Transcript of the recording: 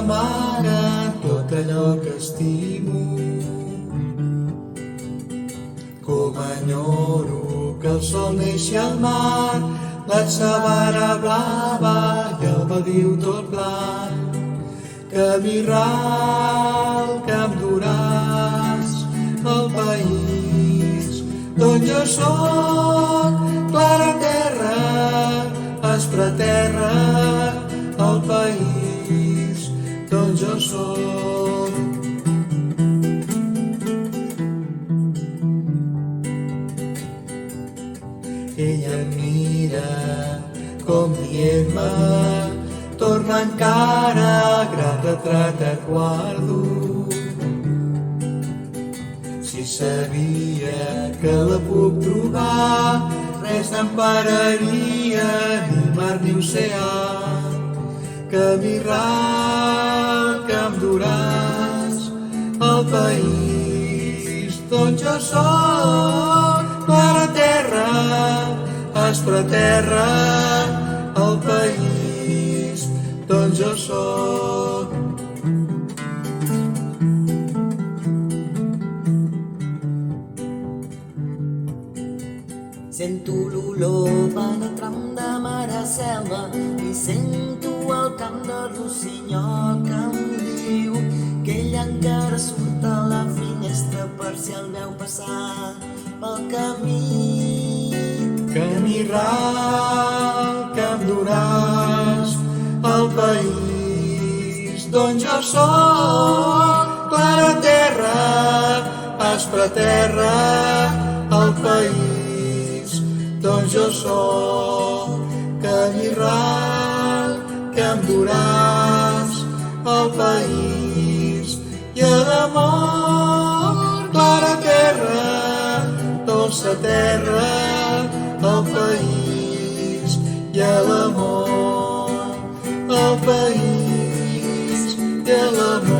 mare tot allò que estimo. Com enyoro que el sol neixi al mar, l'atzavara blava i el badiu tot blanc, que mi ral que em duràs al país d'on jo soc, clara terra, aspra terra, al país d'on jo soc. Ella em mira com dient-me: torna encara, gran retrat et guardo. Si sabia que la puc trobar, res n'empararia, ni mar ni oceà, que mi ral que em duràs al país d'on jo soc, clara terra, aspra terra, al país d'on jo soc. Sento l'olor penetrant de mar a selva i sento el cant de rossinyol que em diu que ella encara surt a la finestra per si el veu passar pel camí. Que mi ral que em duràs al país d'on jo soc, clara terra, aspra terra, al país d'on jo soc, que mi ral que em duràs al país i a l'amor, clara terra, dolça terra, al país i a l'amor, al país i a l'amor.